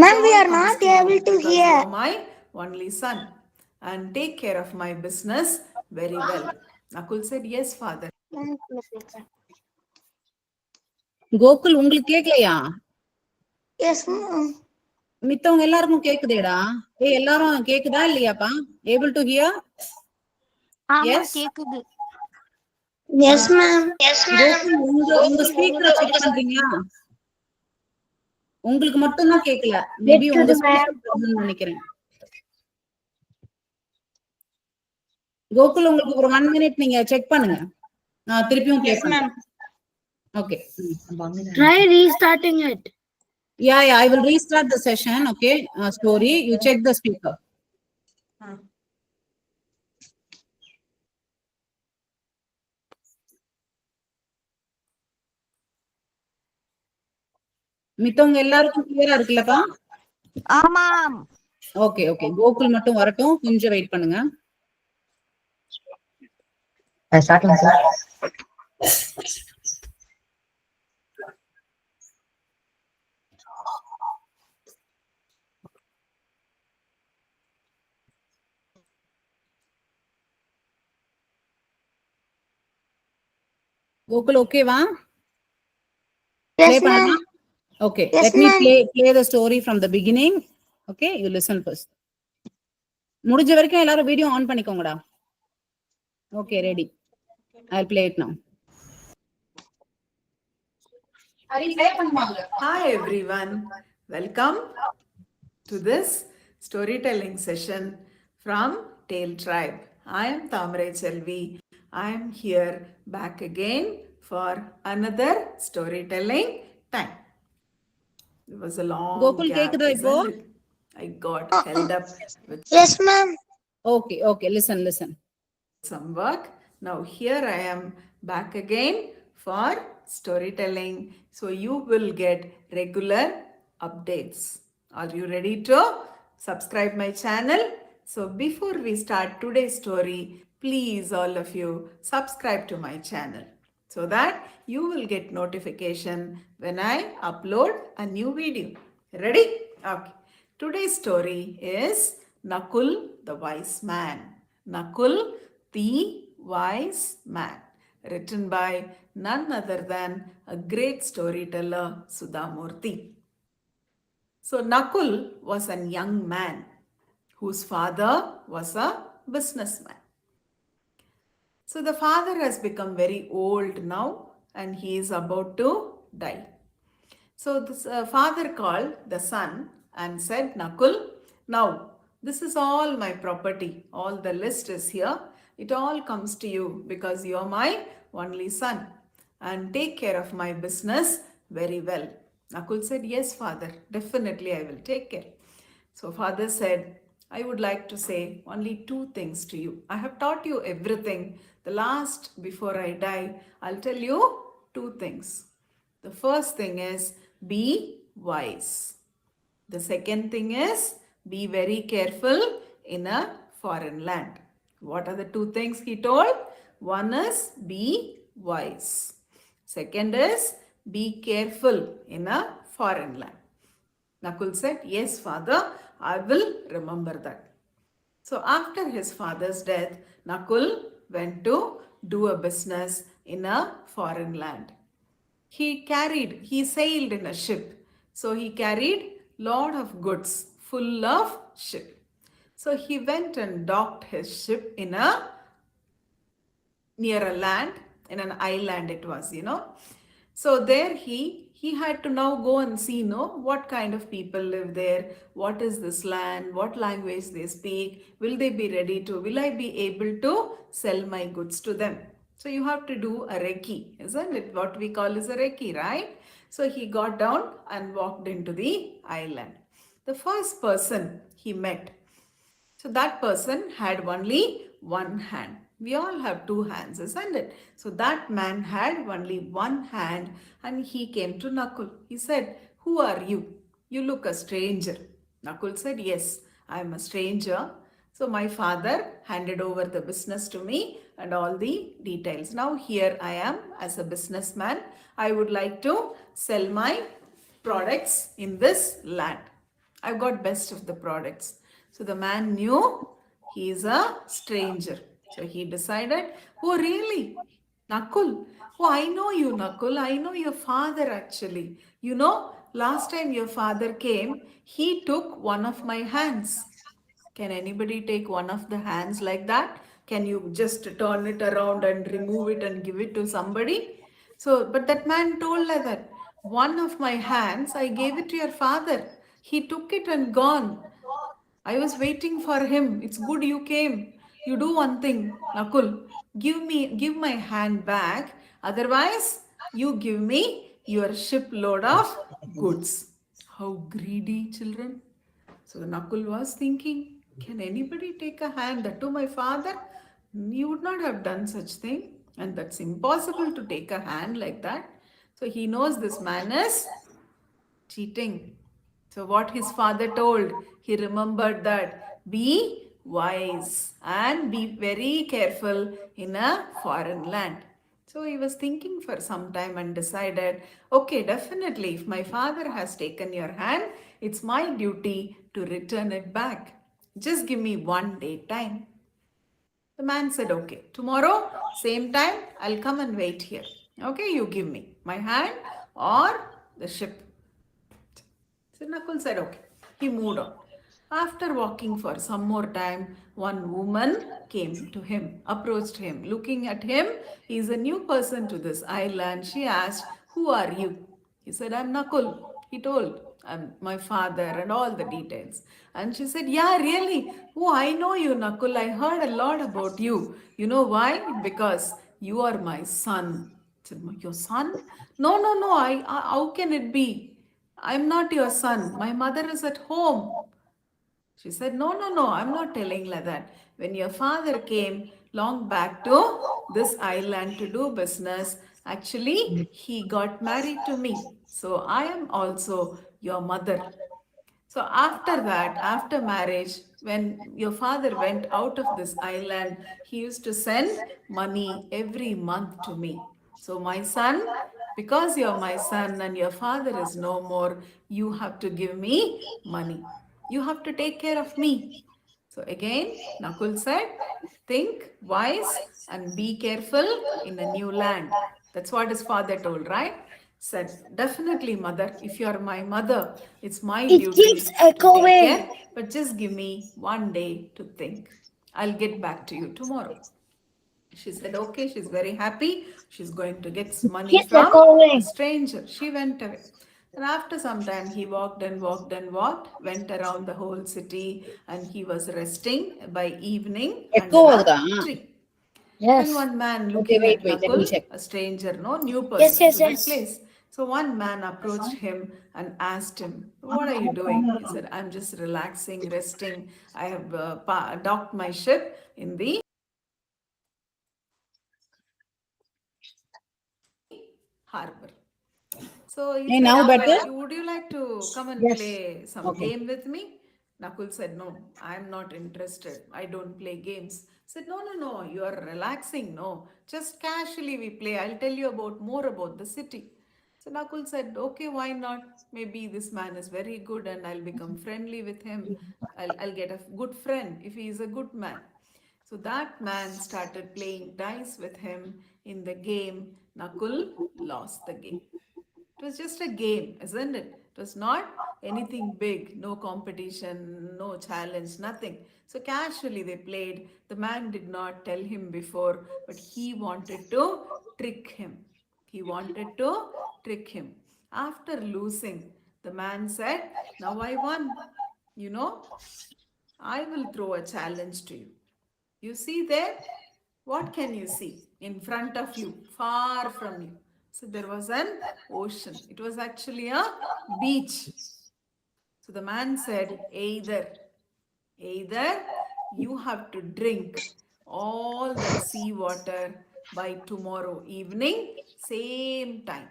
Ma'am, we are not able to because hear. you're my only son. And take care of my business very well. Nakul said, yes, father. Gokul உங்களுக்கு கேக்கலையா? Yes, ma'am. மித்தவங்க எல்லாருக்கும் கேக்குதேடா. எல்லாரும் கேக்குதா இல்லையாப்பா? Able to hear? Yes கேக்குது. Yes, ma'am. Gokul உங்க ஸ்பீக்கரை check பண்றீங்களா? உங்களுக்கு மட்டும் தான் கேக்கல. மேபி உங்க ஸ்பீக்கர் ப்ராப்ளம் நினைக்கிறேன். கோகுல் உங்களுக்கு ஒரு 1 minute நீங்க செக் பண்ணுங்க. நான் திருப்பியும் ப்ளே பண்றேன். Okay. Try restarting it. Yeah, I will restart the session. Okay. Story, you check the speaker. மித்தவங்க எல்லாருக்கும் கிளியரா இருக்குல்லப்பா? ஆமாம். ஓகே ஓகே, கோகுல் மட்டும் வரட்டும், கொஞ்சம் வெயிட் பண்ணுங்க. ஸ்டார்ட்லாம் சார். கோகுல் ஓகேவா? Yes, ma'am. Okay, Yes, let me ma'am. play the story from the beginning. Okay, you listen first. முடிஞ்ச வரைக்கும் எல்லாரும் வீடியோ ஆன் பண்ணிக்கோங்கடா. Okay, ready. I'll play it now. Hi everyone, welcome to this storytelling session from Tale Tribe. I am Thamrai Chelvi. I am here back again for another storytelling time. It was a long Gokul gap, கேக்குதா இப்போ? isn't it? I got held up with Yes, ma'am. Okay, listen. some work. Now here I am back again for storytelling. So you will get regular updates. Are you ready to subscribe my channel? So before we start today's story, please all of you subscribe to my channel so that you will get notification when I upload a new video. Ready? Okay. Today's story is Nakul the Wise Man. Nakul the Wise Man, written by none other than a great storyteller, Sudhamurthy. So Nakul was a young man whose father was a businessman. So the father has become very old now and he is about to die. So this father called the son and said, Nakul, now this is all my property. All the list is here. It all comes to you because you are my only son. And take care of my business very well. Nakul said, yes, father, definitely I will take care. So father said, I would like to say only two things to you. I have taught you everything. The last, before I die, I'll tell you two things. The first thing is be wise. The second thing is be very careful in a foreign land. What are the two things he told? One is be wise. Second is be careful in a foreign land. Nakul said, yes, father, I will remember that. So after his father's death, Nakul went to do a business in a foreign land. He sailed in a ship. So he carried lot of goods full of ship. So he went and docked his ship near a land, in an island it was, So there he had to now go and see, what kind of people live there, what is this land, what language they speak, will I be able to sell my goods to them? So you have to do a recce, isn't it? What we call is a recce, right? So he got down and walked into the island. The first person he met, so that person had only one hand. We all have two hands, isn't it? So that man had only one hand and he came to Nakul. He said, who are you? You look a stranger. Nakul said, yes, I am a stranger. So my father handed over the business to me and all the details. Now here I am as a businessman. I would like to sell my products in this land. I've got best of the products. So the man knew he is a stranger. So he decided, oh, really? Nakul? Oh, I know you, Nakul. I know your father actually. You know, last time your father came, he took one of my hands. Can anybody take one of the hands like that? Can you just turn it around and remove it and give it to somebody? So, but that man told like that, one of my hands, I gave it to your father. He took it and gone. I was waiting for him. It's good you came. You do one thing, Nakul. Give my hand back. Otherwise, you give me your shipload of goods. How greedy children. So Nakul was thinking, can anybody take a hand? That to my father? You would not have done such thing. And that's impossible to take a hand like that. So he knows this man is cheating. So, what his father told, he remembered that be wise and be very careful in a foreign land. So, he was thinking for some time and decided, okay, definitely, if my father has taken your hand, it's my duty to return it back. Just give me 1 day time. The man said, okay, tomorrow, same time, I'll come and wait here. Okay, you give me my hand or the ship. So Nakul said, okay. He moved on. After walking for some more time, one woman came to him, approached him. Looking at him, he is a new person to this island. She asked, who are you? He said, I'm Nakul. He told, I'm my father and all the details. And she said, yeah, really? Oh, I know you, Nakul. I heard a lot about you. You know why? Because you are my son. I said, your son? No, no, no. How can it be? I'm not your son. My mother is at home. She said, no, no, no, I'm not telling like that. When your father came long back to this island to do business, actually, he got married to me. So I am also your mother. So after that, after marriage, when your father went out of this island, he used to send money every month to me. So my son, because you're my son and your father is no more, you have to give me money. You have to take care of me. So again, Nakul said, think wise and be careful in a new land. That's what his father told, right? Said, definitely, mother, if you are my mother, it's my It duty keeps to take care, echoing. but just give me 1 day to think. I'll get back to you tomorrow. She said, okay, she's very happy. She's going to get money Keeps from a echoing. stranger. She went away. And after some time, he walked and walked and walked, went around the whole city, and he was resting by evening Echo under a ஆகுதா? tree. Yes. And one man Okay, looking at wait, let me Nakul, check. a stranger, no new Yes, person yes, to that yes. place. So one man approached him and asked him, what are you doing? He said, I'm just relaxing, resting. I have docked my ship in the harbor. So he Hey, said, now better? would you like to come and Yes. play some Okay. game with me? Nakul said, no, I'm not interested. I don't play games. Said, no, no, no, you are relaxing. No, just casually we play. I'll tell you about more about the city. So Nakul said, okay, why not? Maybe this man is very good and I'll become friendly with him. I'll get a good friend if he is a good man. So that man started playing dice with him in the game. Nakul lost the game. It was just a game, isn't it? It was not anything big, no competition, no challenge, nothing. So casually they played. The man did not tell him before, but he wanted to trick him. He wanted to trick him. After losing, the man said, now I won. You know, I will throw a challenge to you. You see there? What can you see in front of you, far from you? So there was an ocean. It was actually a beach. So the man said, either you have to drink all that sea water by tomorrow evening, same time.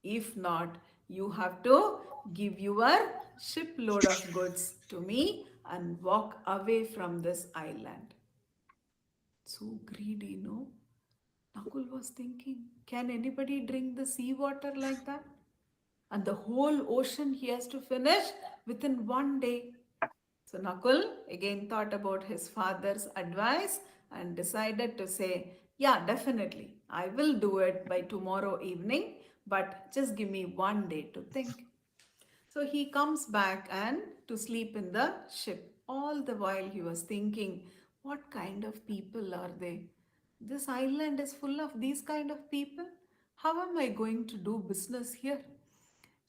If not, you have to give your shipload of goods to me and walk away from this island. So greedy, no? Nakul was thinking, can anybody drink the sea water like that? and the whole ocean he has to finish within one day. So Nakul again thought about his father's advice and decided to say, yeah, definitely, I will do it by tomorrow evening, but just give me one day to think. So he comes back and to sleep in the ship. All the while he was thinking, what kind of people are they? This island is full of these kind of people. How am I going to do business here?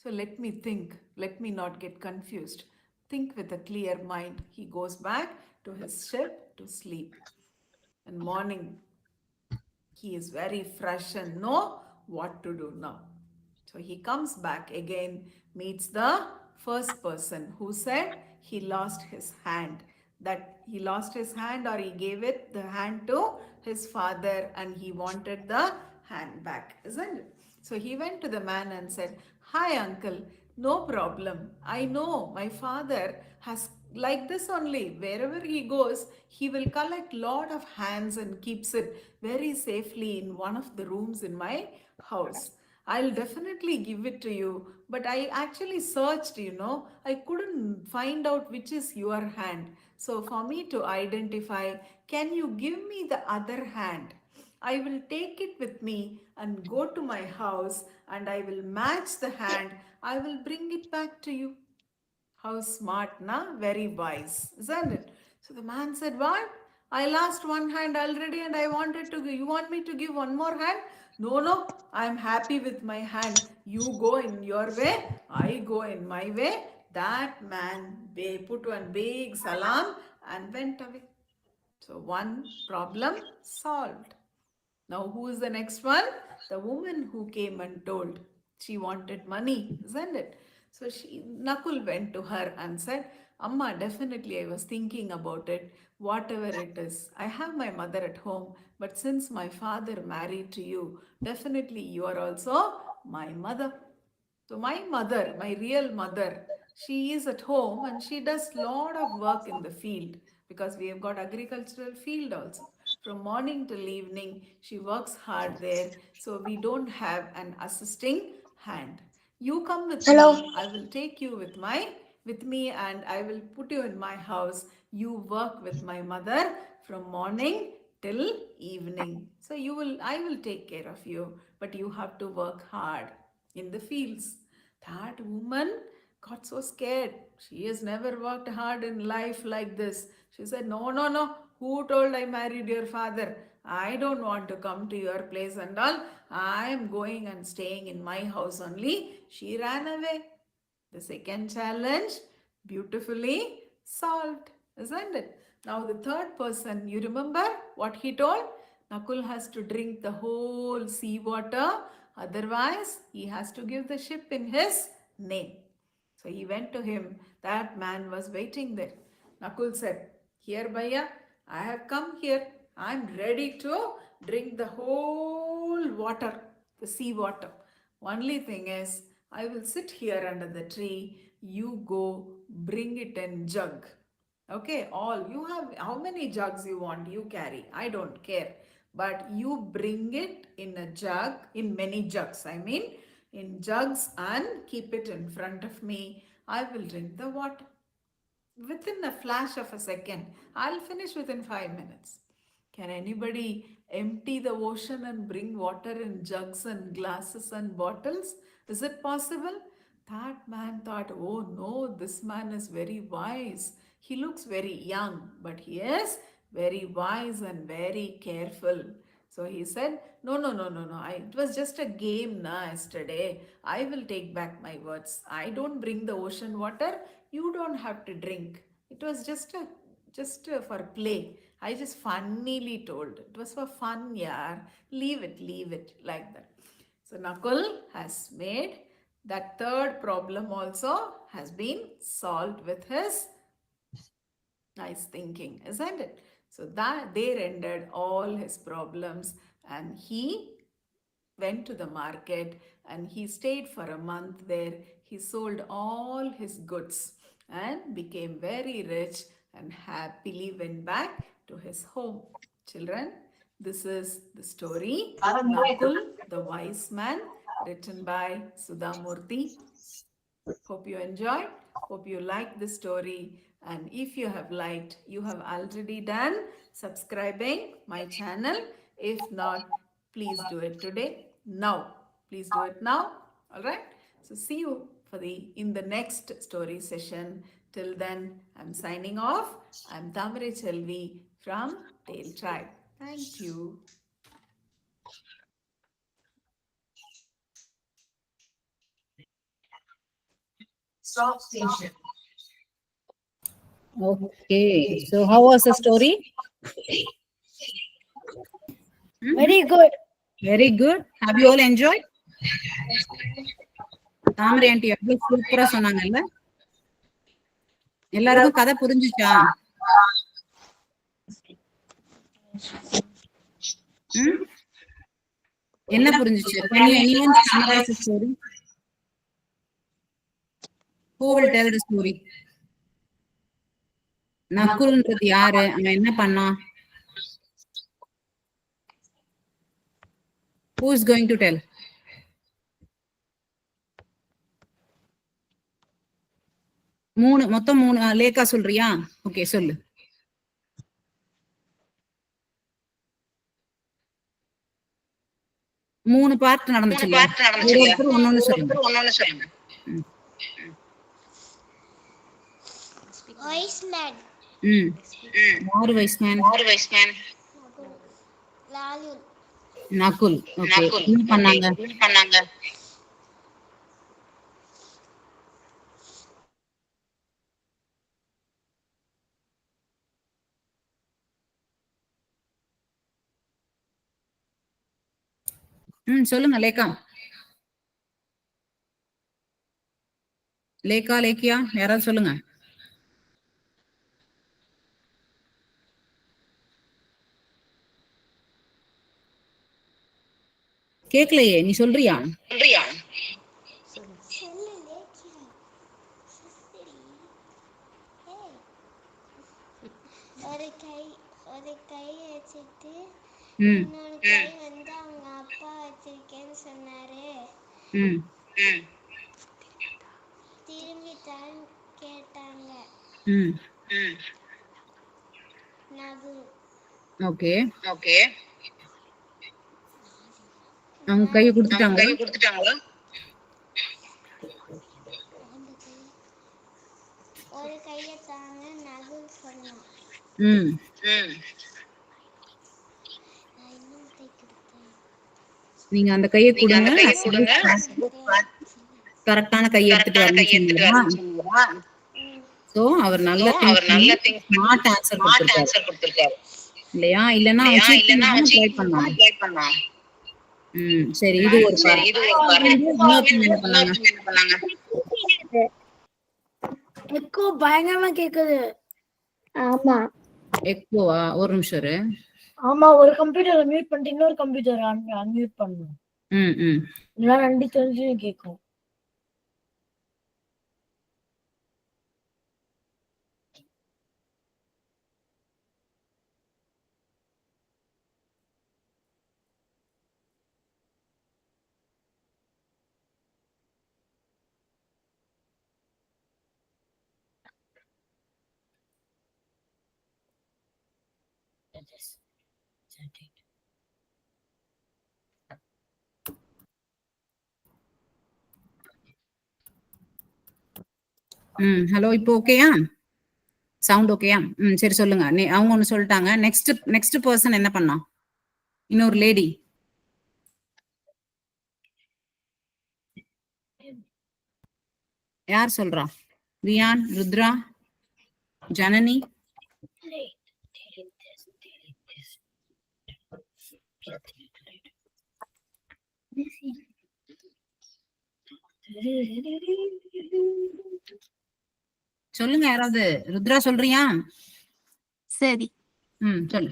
So let me think. Let me not get confused. Think with a clear mind. He goes back to his ship to sleep. And morning, he is very fresh and know what to do now. So he comes back again, meets the first person who said he lost his hand. That he lost his hand or he gave it the hand to his father and he wanted the hand back, isn't it? So he went to the man and said, hi, uncle, no problem. I know my father has like this only. Wherever he goes, he will collect lot of hands and keeps it very safely in one of the rooms in my house. I'll definitely give it to you, but I actually searched, I couldn't find out which is your hand. So for me to identify, can you give me the other hand? I will take it with me and go to my house and I will match the hand. I will bring it back to you. How smart, na? Very wise, isn't it? So the man said, what? I lost one hand already and I wanted to give. You want me to give one more hand? No, no, I'm happy with my hand. You go in your way, I go in my way. That man put one big salam and went away. So one problem solved. Now, who is the next one? The woman who came and told she wanted money, isn't it? So Nakul went to her and said, Amma, definitely I was thinking about it, whatever it is. I have my mother at home, but since my father married to you, definitely you are also my mother. So my mother, my real mother, she is at home and she does lot of work in the field because we have got agricultural field also. From morning till evening, she works hard there. So we don't have an assisting hand. You come with Hello. me. I will take you with me and I will put you in my house. You work with my mother from morning till evening. So I will take care of you, but you have to work hard in the fields. That woman got so scared. She has never worked hard in life like this. She said, no, no, no. Who told I married your father? I don't want to come to your place and all. I am going and staying in my house only. She ran away. The second challenge beautifully solved, isn't it? Now the third person, you remember what he told? Nakul has to drink the whole sea water, otherwise he has to give the ship in his name. So he went to him. That man was waiting there. Nakul said, here Bhaiya, I have come here. I'm ready to drink the whole water, the sea water. Only thing is, I will sit here under the tree. You go bring it in jug. Okay, all you have, how many jugs you want, you carry. I don't care. But you bring it in a jug, in many jugs, I mean, in jugs and keep it in front of me. I will drink the water. Within a flash of a second, I'll finish within 5 minutes. Can anybody empty the ocean and bring water in jugs and glasses and bottles? Is it possible? That man thought, oh no, this man is very wise. He looks very young, but he is very wise and very careful. So he said, no, no, no, no, no. It was just a game yesterday. I will take back my words. I don't bring the ocean water. You don't have to drink. It was just for play. I just funnily told. It was for fun, yeah. Leave it like that. So Nakul has made that third problem also has been solved with his nice thinking, isn't it? So that they rendered all his problems and he went to the market and he stayed for a month there. He sold all his goods and became very rich and happily went back to his home. Children, This is the story Nakul the Wise Man, written by Sudha Murthy. Hope you enjoyed. Hope you liked the story. And if you have liked, you have already done subscribing my channel. If not, please do it today. Now. Please do it now. All right. So see you in the next story session. Till then, I'm signing off. I'm Tamare Chelvi from Tale Tribe. Thank you. Stop station. Okay. So how was the story? Very good. Very good. Have you all enjoyed? Thamarai aunty எவ்வளவு சூப்பரா சொன்னாங்கல்ல. எல்லாருக்கும் கதை புரிஞ்சுச்சா? என்ன புரிஞ்சுச்சு? Can you anyone summarize the story? Who will tell the story? நக்குல்ன்றது யாரு? அவன் என்ன பண்ணான்? Who is going to tell? மொத்தம் 3 லேக்கா சொல்றியா? ஓகே சொல்லு. மூணு பார்ட் நடந்துச்சு. ஒன்னொன்னு சொல்லுங்க. Wise man. யாரு wise man? Lalul. Nakul. Okay. என்ன பண்ணாங்க? சொல்லுங்க லேக்கா. லேக்கியா யாராவது சொல்லுங்க. கேக்கலையே, நீ சொல்றியா? ஒரு கை வச்சுட்டு இன்னொரு கை வந்து அவங்க அப்பா வச்சிருக்கேன்னு சொன்னாரு. திரும்பி தான் கேட்டாங்க. நகு. ஓகே. அவங்க கையை கொடுத்துட்டாங்களா? ஒரு கையை தாங்க நகு சொன்னான். நீங்க அந்த கையை கொடுங்க, கரெக்டான கையை எடுத்துட்டு வரணும். சோ அவர் நல்ல ஸ்மார்ட் ஆன்சர் கொடுத்திருக்காரு இல்லையா? இல்லன்னா ட்ரை பண்ணலாம். சரி, இது ஒரு எக்கோ பயங்கரமா கேக்குது. ஆமா. எக்கோவா? ஒரு நிமிஷம் இரு. ஆமா, ஒரு கம்ப்யூட்டரை மியூட் பண்ணிட்டு இன்னொரு கம்ப்யூட்டர் அன்மியூட் பண்ணணும். இல்ல ரெண்டு தெரிஞ்சு கேக்கும். ஹலோ, இப்போ ஓகேயா? சவுண்ட் ஓகேயா? சரி சொல்லுங்க. அவங்க ஒண்ணு சொல்லிட்டாங்க. நெக்ஸ்ட் பர்சன் என்ன பண்ணா? இன்னொரு லேடி யார் சொல்றா? ரியான், ருத்ரா, ஜனனி? சொல்லுங்க யாராவது. ருத்ரா சொல்றியா? சரி. சொல்லு.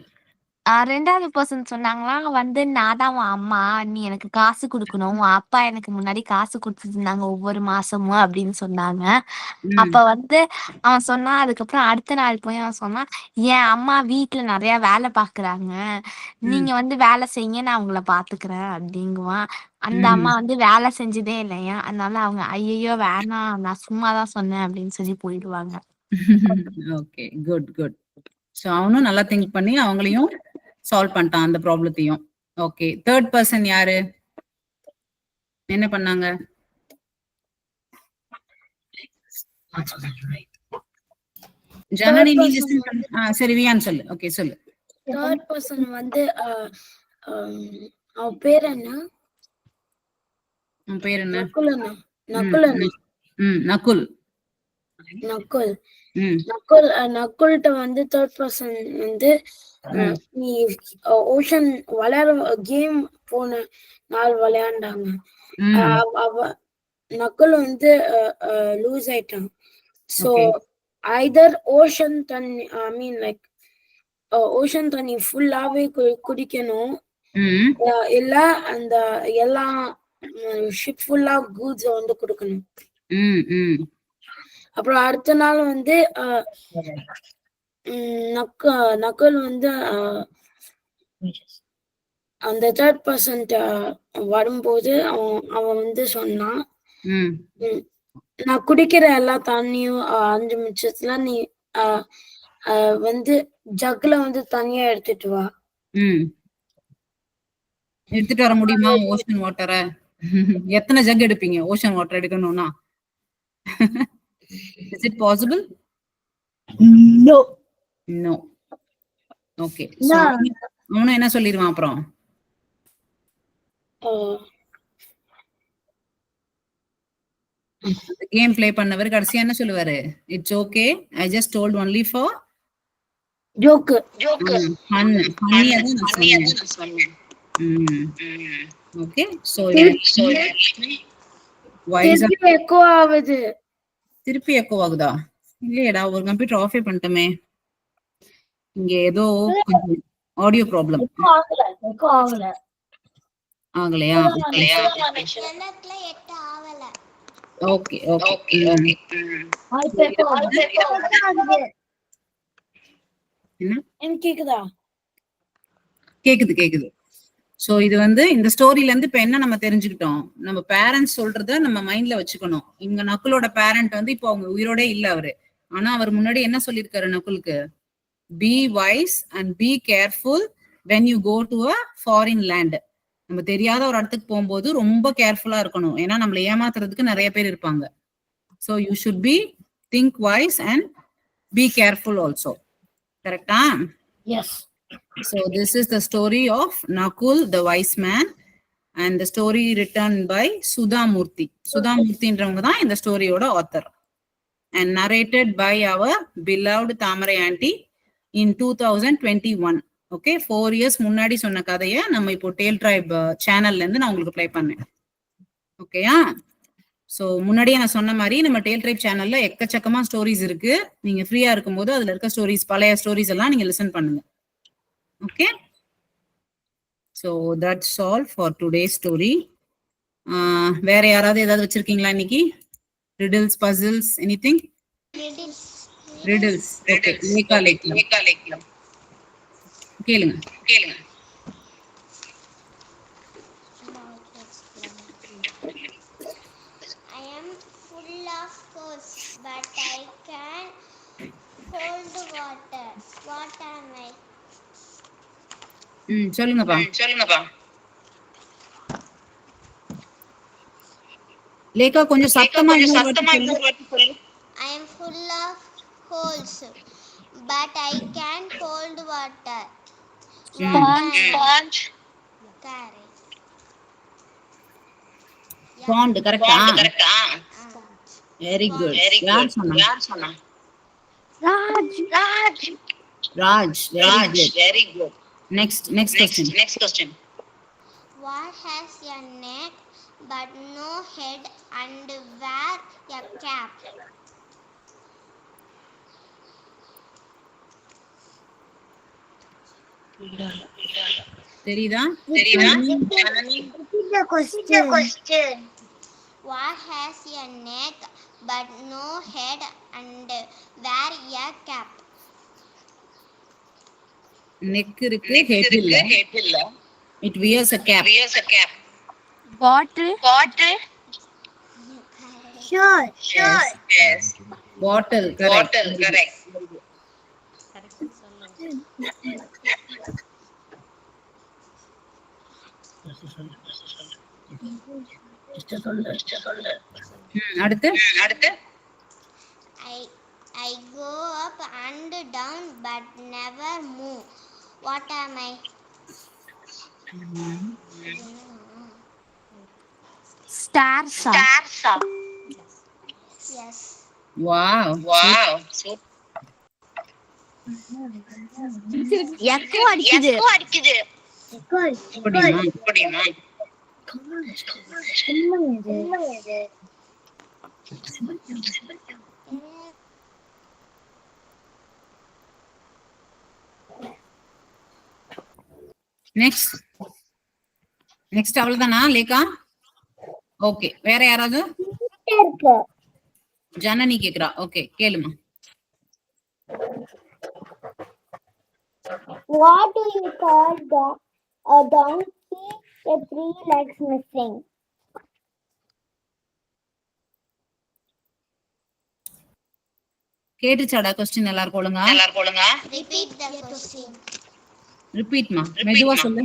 2வது பர்சன் சொன்னாங்களாம் வந்து, "நான் தான் உன் அம்மா. நீ எனக்கு காசு குடுக்கணும். உன் அப்பா எனக்கு முன்னாடி காசு குடுத்துட்டு இருந்தாங்க ஒவ்வொரு மாசமும்" அப்படின்னு சொன்னாங்க. அப்ப வந்து அவன் சொன்னான், அதுக்கப்புறம் அடுத்த நாள் போய் அவன் சொன்னான், "என் அம்மா வீட்ல நெறைய வேல பாக்குறாங்க. நீங்க வந்து வேல செய்யுங்க, நான் உங்கள பாத்துக்கிறேன்" அப்படிங்குவான். அந்த அம்மா வந்து வேல செஞ்சதே இல்லையாம். அதனால அவங்க, "ஐயய்யோ! வேணாம். நான் சும்மா தான் சொன்னேன்" அப்படின்னு சொல்லி போயிடுவாங்க. Okay, good good. சோ அவனும் நல்லா திங்க் பண்ணி அவங்களையும் சால்வ் பண்ணிட்டான் அந்த ப்ராப்ளத்தையும். ஓகே, தேர்ட் பர்சன் யாரு? என்ன பண்ணாங்க? ஜனனி, நீ லிசன் பண்ணு. சரி, வியான் சொல்லு. ஓகே, சொல்லு. தேர்ட் பர்சன் வந்து அவ பேர் என்ன? உன் பேர் என்ன? நக்குல் அண்ணா. நக்குல் அண்ணா. நகுல். நக்குல். நக்குல்ட்ட வந்து தேர்ட் பர்சன் வந்து நீ ஓஷன் கேம் போன நாள் விளையாண்டாங்க. அவ நக்குல் வந்து லூஸ் ஆயிட்டான். சோ ஐதர் ஓஷன் தண்ணி, ஐ மீன் லைக் ஓஷன் தண்ணி ஃபுல்லாவே குடிக்கணும், இல்ல அந்த எல்லா ஷிப் ஃபுல்லா கூட்ஸ் வந்து கொடுக்கணும். அப்புறம் அடுத்த நாள் வந்து நக்குல் வந்து அந்த தேர்ட் பர்சன் வரும்போது அவன் வந்து சொன்னான், நான் குடிக்கிற எல்லா தண்ணியும் 5 நிமிஷத்துல நீ வந்து ஜக்ல வந்து தண்ணியா எடுத்துட்டு வா. எடுத்துட்டு வர முடியுமா ஓஷன் வாட்டரை? எத்தனை ஜக் எடுப்பீங்க ஓஷன் வாட்டர் எடுக்கணும்னா? Is it possible? No. No. Okay. So அவனும் என்ன சொல்லிடுவான் அப்புறம்? கேம் ப்ளே பண்ணவர் கடைசியா என்ன சொல்லுவாரு? It's okay, I just told only for joke. Fun. ஃபன்னியா தான் நான் சொன்னேன். ஓகே. சோ எக்கோ ஆகுது. திருப்பி எக்கோ ஆகுதா? இல்லையடா, ஒரு கம்ப்யூட்டர் ஆஃபே பண்ணிட்டோமே. இங்க ஏதோ கொஞ்சம் ஆடியோ ப்ராப்ளம். எக்கோ ஆகல. ஆகலையா? எனக்குல 8 ஆவல. Okay okay. என்ன கேக்குதா? கேக்குது. சோ இது வந்து இந்த ஸ்டோரியில இருந்து இப்ப என்ன நம்ம தெரிஞ்சுக்கிட்டோம்? நம்ம பேரண்ட்ஸ் சொல்றத நம்ம மைண்ட்ல வச்சுக்கணும். இங்க நக்குலோட பேரண்ட் வந்து இப்போ அவங்க உயிரோட இல்ல அவரு. ஆனா அவர் முன்னாடி என்ன சொல்லிருக்காரு நக்குலுக்கு? Be wise and be careful when you go to a foreign land. நம்ம தெரியாத ஒரு இடத்துக்கு போகும்போது ரொம்ப கேர்ஃபுல்லா இருக்கணும். ஏன்னா நம்மளை ஏமாத்துறதுக்கு நிறைய பேர் இருப்பாங்க. So you should be think wise and be careful also. கரெக்டா? Yes. So this is the story of Nakul the wise man, and the story written by Sudha Murthy. Sudha Murthy என்றவங்க தான் இந்த ஸ்டோரியோட author, and narrated by our beloved Tamarai auntie in 2021. Okay, 4 years முன்னாடி சொன்ன கதையை நம்ம இப்போ Dale try சேனல்ல இருந்து நான் உங்களுக்கு ப்ளே பண்ணேன். ஓகேயா? ஸோ முன்னாடியே நான் சொன்ன மாதிரி நம்ம டேல் ட்ரைப் சேனல்ல எக்கச்சக்கமா ஸ்டோரிஸ் இருக்கு. நீங்க ஃப்ரீயா இருக்கும்போது அதுல இருக்க ஸ்டோரிஸ், பழைய ஸ்டோரிஸ் எல்லாம் நீங்க லிசன் பண்ணுங்க. Okay, so that's all for today's story. வேற யாராவது ஏதாவது வச்சிருக்கீங்களா இன்னைக்கு? riddles, puzzles, anything? riddles. Okay, லேக்கலாம் கேளுங்க. I am full of course, but I can hold water. What am I? சொல்லுங்கப்பா. லேக்கா கொஞ்சம் சத்தமா சொல்லு. I am full of holes, but I can hold water. Sponge. Pond, correct? Very good. யார் சொன்னா? Raj. Very good. Next question. What has a neck but no head and wear a cap? தெரியுதா? The question. What has a neck but no head and wear a cap? Neck இருக்கு, head இல்ல. It wears a cap. Bottle. Sure. Yes. Bottle, correct. அடுத்து I go up and down but never move. What am I? ஸ்டார்ஸா? Yes. wow. Echo அடிக்குது. முடியுமா? Next அவ்வளவுதானா Lekha? Okay, வேற யாராவது? ஜனனி கேக்குறா. Okay, கேளுமா. What do you call a donkey with 3 legs missing? கேட்டுச்சாடா question எல்லாரும் ஒழுங்கா? Repeat the question. ரிப்பீட்மா, மெதுவா சொல்லு.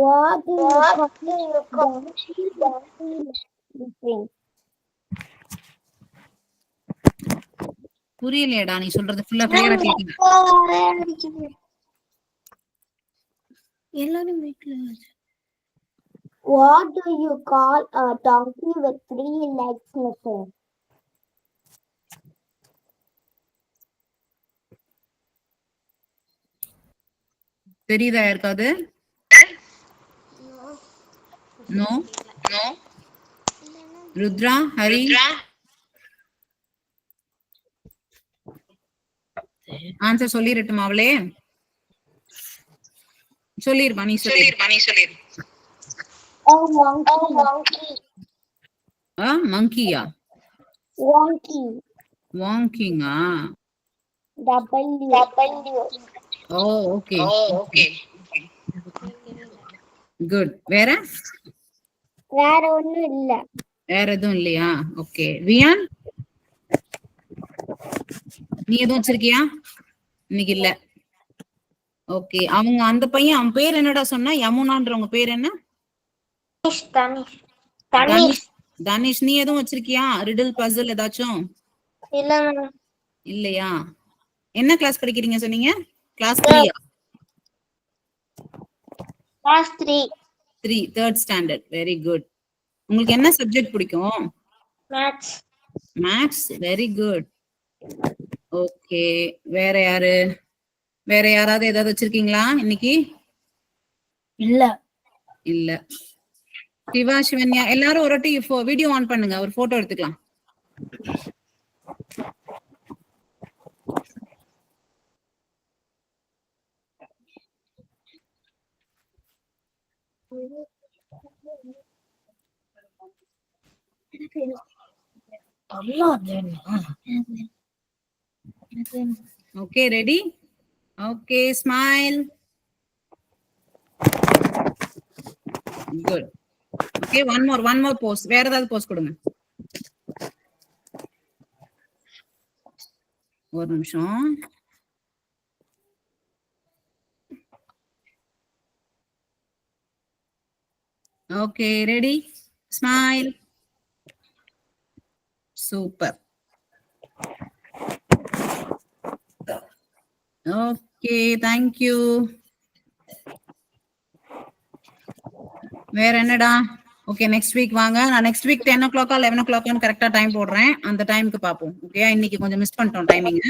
What do you call donkey missing? புரியலையடா நீ சொல்றது ஃபுல்லா கிளியரா கேக்குது. What do you call a donkey with 3 legs missing? தெரியுதா யாருக்காவது? நோ. ருத்ரா, ஹரி, ஆன்சர் சொல்லிரட்டுமா அவளே? சொல்லிருமா, நீ சொல்லிரு. Monkey. மங்கியா? வாங்கிங்கா? W. ஓ, ஓகே. குட். வேற ஒண்ணும் இல்ல. வேற எதுவும் இல்லையா? ஓகே. வியான், நீ எதுவும் வச்சிருக்கியா? இன்னைக்கு இல்ல. ஓகே, அவங்க அந்த பையன், அவன் பேர் என்னடா சொன்னா? யமுனான்றவங்க பேர் என்ன? தனிஷ். நீ எதுவும் வச்சிருக்கியா? ரிடில் பசில் ஏதாச்சும்? இல்லையா? என்ன கிளாஸ் படிக்கிறீங்க சொன்னீங்க? கிளாஸ் 3யா? Class 3. 3rd standard. Very good. உங்களுக்கு என்ன சப்ஜெக்ட் பிடிக்கும்? மேத்ஸ். Very good. ஓகே, வேற யாராவது ஏதாவது வச்சிருக்கீங்களா இன்னைக்கு? இல்ல. சிவா, சிவன்யா எல்லாரும் ஒரு வீடியோ ஆன் பண்ணுங்க, ஒரு போட்டோ எடுத்துக்கலாம். Okay, ready? Okay, smile. Good. Okay, one more pose. வேற ஏதாவது pose கொடுங்க. ஒரு நிமிஷம். Okay, ready? Smile. Super. Okay, thank you. வேற என்னடா? ஓகே, நெக்ஸ்ட் வீக் வாங்க. நான் நெக்ஸ்ட் வீக் 10 o'clock 11 o'clock கரெக்டா டைம் போடுறேன். அந்த டைமுக்கு பாப்போம். ஓகே, இன்னைக்கு கொஞ்சம் மிஸ் பண்ணிட்டோம் டைமிங்.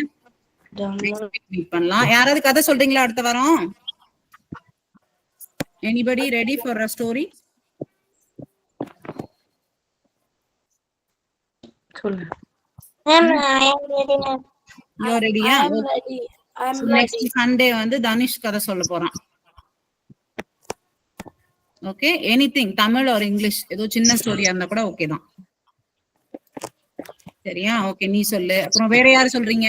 நெக்ஸ்ட் வீக் மீட் பண்ணலாம். யாராவது கதை சொல்றீங்களா அடுத்த வாரம்? Anybody ready for a story? சொல்லு. Ma'am, I am ready, ma'am. You are ரெடியா? I am ready. I am next Sunday வந்து தனிஷ் கதை சொல்ல போறான். Okay, anything Tamil R English, ஏதோ சின்ன ஸ்டோரியா இருந்தா கூட ஓகே தான். சரியா? ஓகே, நீ சொல்லு. அப்புறம் வேற யாரு சொல்றீங்க?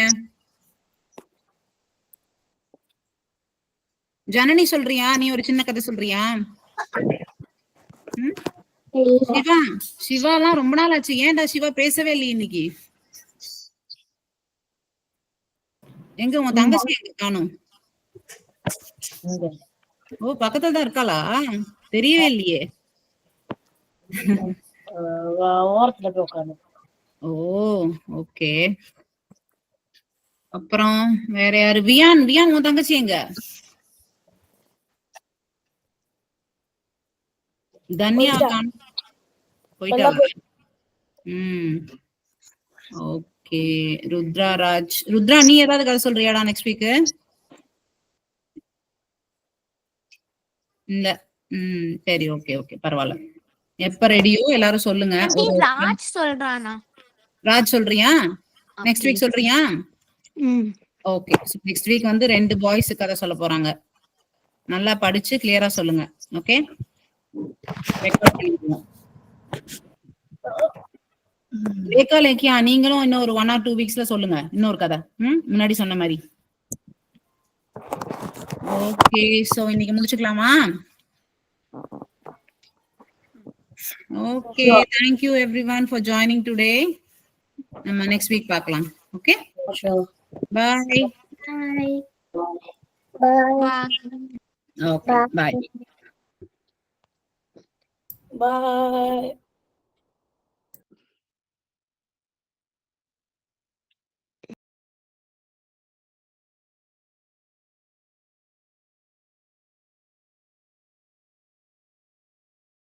ஜனனி சொல்றியா? நீ ஒரு சின்ன கதை சொல்றியா? ம்? சிவா, சிவாலாம் ரொம்ப நாள் ஆச்சு. ஏன்டா சிவா பேசவே இல்லையே இன்னைக்கு? எங்க உன் தங்கச்சி எங்க காணும்? ஓ, பக்கத்துல தான் இருக்காளா? தெரியவே இல்லையே. ஓரத்துல போய் உட்காந்து. ஓ, ஓகே. அப்புறம் வேற யாரு? வியான், வியான் உன் தங்கச்சி எங்க? தன்யா காணும். போயிட்டாளா? ஓகே. ருத்ரா ராஜ், ருத்ரா நீ ஏதாவது கதை சொல்றியாடா நெக்ஸ்ட் வீக்? இல்ல. சரி, ஓகே ஓகே, பரவாயில்ல. எப்ப ரெடியோ எல்லாரும் சொல்லுங்க. ராஜ் சொல்றானா? ராஜ் சொல்றியா? நெக்ஸ்ட் வீக் சொல்றியா? ஓகே, நெக்ஸ்ட் வீக் வந்து 2 பாய்ஸ் கதை சொல்ல போறாங்க. நல்லா படிச்சு கிளியரா சொல்லுங்க. ஓகே, ரெக்கார்ட் பண்ணிடுவோம். ரேகா லேக்கியா, நீங்களும் இன்னும் ஒரு 1 or 2 வீக்ஸ்ல சொல்லுங்க இன்னொரு கதை. முன்னாடி சொன்ன மாதிரி. ஓகே, சோ இன்னைக்கு முடிச்சுக்கலாமா? Okay, thank you everyone for joining today. நம்ம next week பார்க்கலாம். Okay, bye. Bye. Okay, bye. Bye.